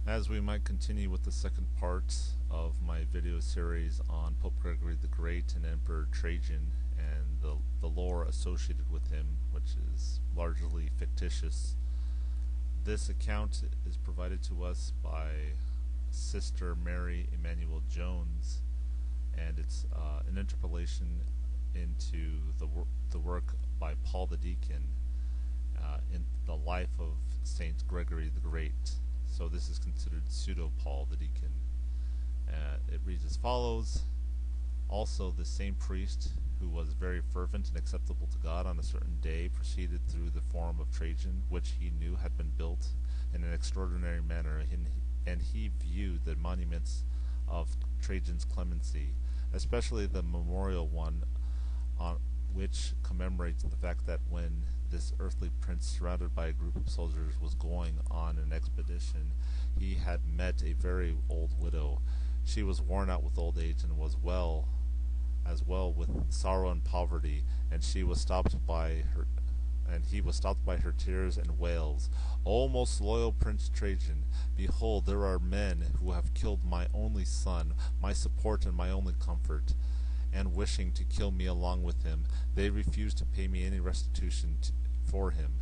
As we might continue with the second part of my video series on Pope Gregory the Great and Emperor Trajan and the lore associated with him, which is largely fictitious, this account is provided to us by Sister Mary Emanuel Jones, and it's an interpolation into the work by Paul the Deacon in the life of Saint Gregory the Great. So this is considered pseudo-Paul the Deacon. It reads as follows. Also, the same priest, who was very fervent and acceptable to God on a certain day, proceeded through the Forum of Trajan, which he knew had been built in an extraordinary manner, and he viewed the monuments of Trajan's clemency, especially the memorial one on which commemorates the fact that when this earthly prince, surrounded by a group of soldiers, was going on an expedition, he had met a very old widow. She was worn out with old age and was as well with sorrow and poverty, and he was stopped by her tears and wails. O most loyal Prince Trajan, behold, there are men who have killed my only son, my support and my only comfort, and wishing to kill me along with him, they refused to pay me any restitution for him.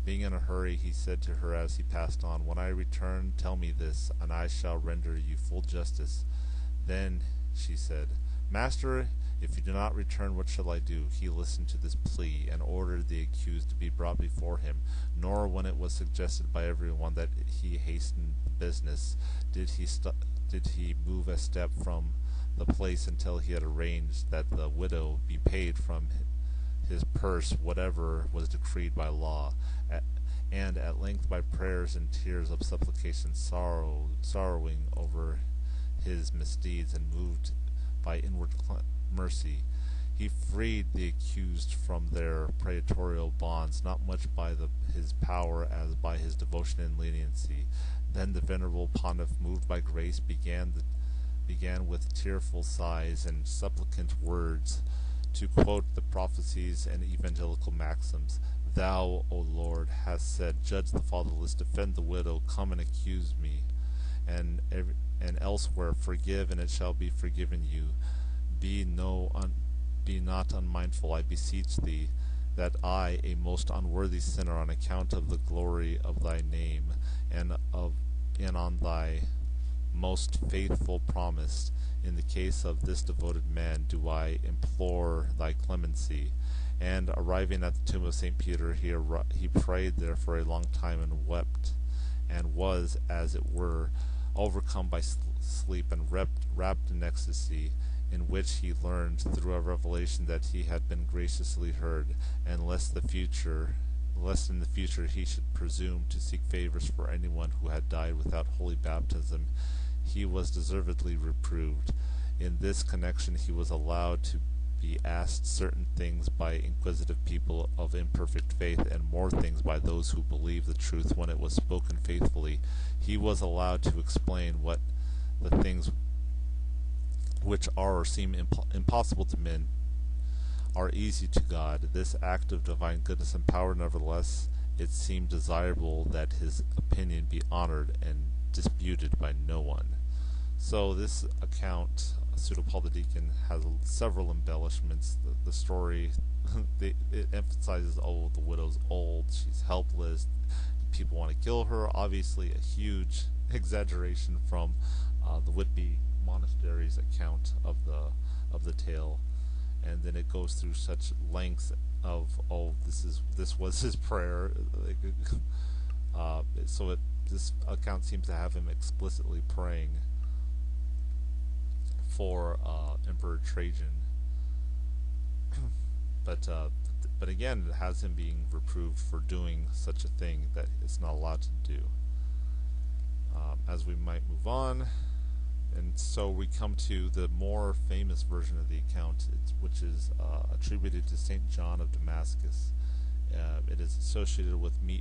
Being in a hurry, he said to her as he passed on, When I return, tell me this, and I shall render you full justice. Then she said, Master, if you do not return, what shall I do? He listened to this plea, and ordered the accused to be brought before him. Nor when it was suggested by everyone that he hasten the business, did he move a step from the place until he had arranged that the widow be paid from his purse whatever was decreed by law, and at length by prayers and tears of supplication sorrowing over his misdeeds and moved by inward mercy, he freed the accused from their praetorial bonds, not much by his power as by his devotion and leniency. Then the venerable pontiff, moved by grace, began with tearful sighs and supplicant words to quote the prophecies and evangelical maxims. Thou, O Lord, hast said, Judge the fatherless, defend the widow, come and accuse me, and elsewhere, forgive, and it shall be forgiven you. Be not unmindful, I beseech thee, that I, a most unworthy sinner, on account of the glory of thy name, and on thy most faithful promise, in the case of this devoted man, do I implore thy clemency. And arriving at the tomb of St. Peter, he prayed there for a long time and wept, and was, as it were, overcome by sleep and wrapped in ecstasy, in which he learned through a revelation that he had been graciously heard, and lest in the future he should presume to seek favors for anyone who had died without holy baptism, he was deservedly reproved. In this connection he was allowed to be asked certain things by inquisitive people of imperfect faith, and more things by those who believed the truth when it was spoken faithfully. He was allowed to explain what the things which are or seem impossible to men are easy to God. This act of divine goodness and power, nevertheless, it seemed desirable that his opinion be honored and disputed by no one. So this account, Pseudo-Paul the Deacon, has several embellishments. The story, it emphasizes, oh, the widow's old, she's helpless, people want to kill her. Obviously a huge exaggeration from the Whitby Monastery's account of the tale. And then it goes through such lengths of, oh, this was his prayer. This account seems to have him explicitly praying for Emperor Trajan, but again, it has him being reproved for doing such a thing that it's not allowed to do. As we might move on, and so we come to the more famous version of the account, which is attributed to Saint John of Damascus. It is associated with the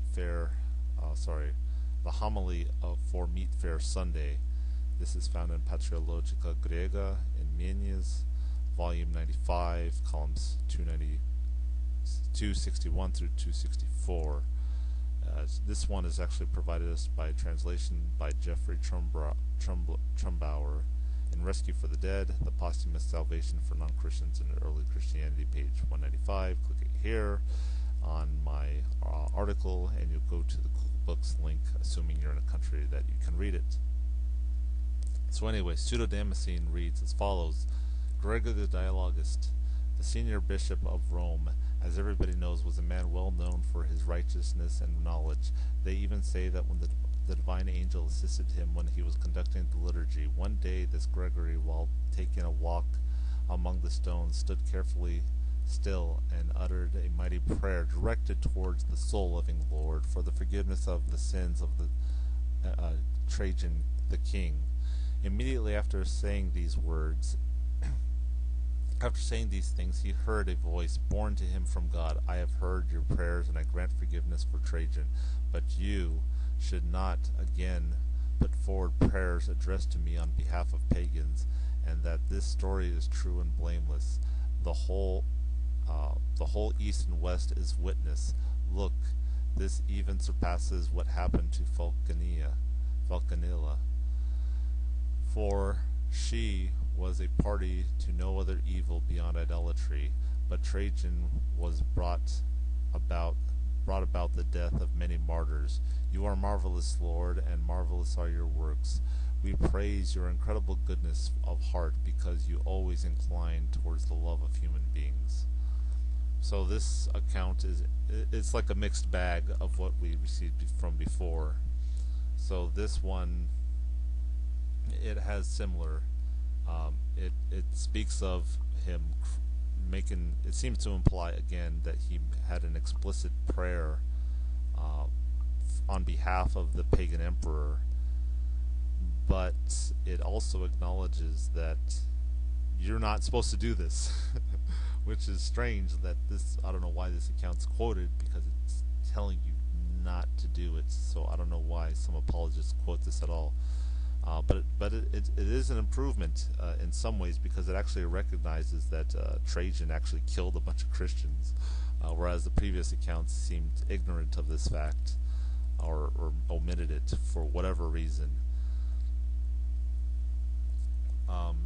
homily for Meat Fair Sunday. This is found in Patriologia Graeca in Menes, volume 95, columns 261 through 264. This one is actually provided us by translation by Jeffrey Trumbauer in Rescue for the Dead, The Posthumous Salvation for Non-Christians in Early Christianity, page 195. Click it here on my article, and you'll go to the Cool Books link, assuming you're in a country that you can read it. So anyway, Pseudo-Damascene reads as follows: Gregory the Dialogist, the senior bishop of Rome, as everybody knows, was a man well known for his righteousness and knowledge. They even say that when the divine angel assisted him when he was conducting the liturgy, one day this Gregory, while taking a walk among the stones, stood carefully still and uttered a mighty prayer directed towards the soul-loving Lord for the forgiveness of the sins of the Trajan the king. Immediately after saying these words, after saying these things, he heard a voice borne to him from God: I have heard your prayers, and I grant forgiveness for Trajan. But you should not again put forward prayers addressed to me on behalf of pagans, and that this story is true and blameless. The whole east and west is witness. Look, this even surpasses what happened to Vulcanilla, for she was a party to no other evil beyond idolatry, but Trajan was brought about the death of many martyrs. You are marvelous, Lord, and marvelous are your works. We praise your incredible goodness of heart, because you always incline towards the love of human beings. So this account it's like a mixed bag of what we received from before. So this one, it has similar. It speaks of him making, it seems to imply again that he had an explicit prayer on behalf of the pagan emperor, but it also acknowledges that you're not supposed to do this, which is strange that this, I don't know why this account's quoted, because it's telling you not to do it. So I don't know why some apologists quote this at all. But it is an improvement in some ways, because it actually recognizes that Trajan actually killed a bunch of Christians, whereas the previous accounts seemed ignorant of this fact, or omitted it for whatever reason.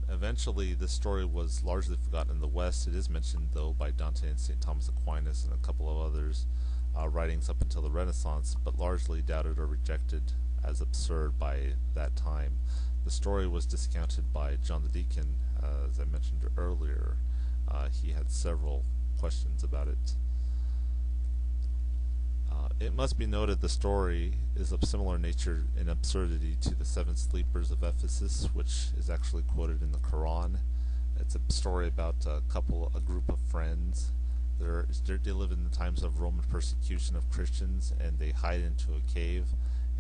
Eventually, this story was largely forgotten in the West. It is mentioned, though, by Dante and St. Thomas Aquinas and a couple of others writings up until the Renaissance, but largely doubted or rejected as absurd by that time. The story was discounted by John the Deacon, as I mentioned earlier. He had several questions about it. It must be noted the story is of similar nature in absurdity to the Seven Sleepers of Ephesus, which is actually quoted in the Quran. It's a story about a group of friends. They live in the times of Roman persecution of Christians, and they hide into a cave,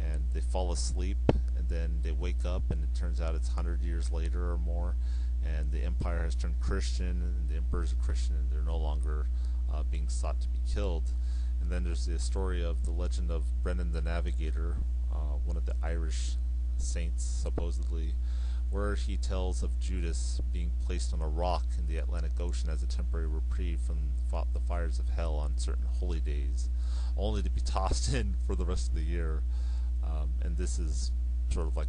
and they fall asleep, and then they wake up, and it turns out it's 100 years later or more, and the empire has turned Christian, and the emperor's a Christian, and they're no longer being sought to be killed. And then there's the story of the legend of Brennan the Navigator, one of the Irish saints, supposedly, where he tells of Judas being placed on a rock in the Atlantic Ocean as a temporary reprieve from the fires of hell on certain holy days, only to be tossed in for the rest of the year. And this is sort of like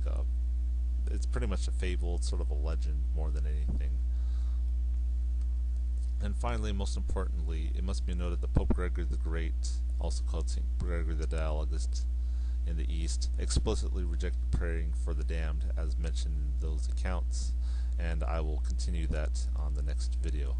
it's pretty much a fable. It's sort of a legend more than anything. And finally, most importantly, it must be noted that Pope Gregory the Great, also called St. Gregory the Dialogist in the East, explicitly rejected praying for the damned as mentioned in those accounts, and I will continue that on the next video.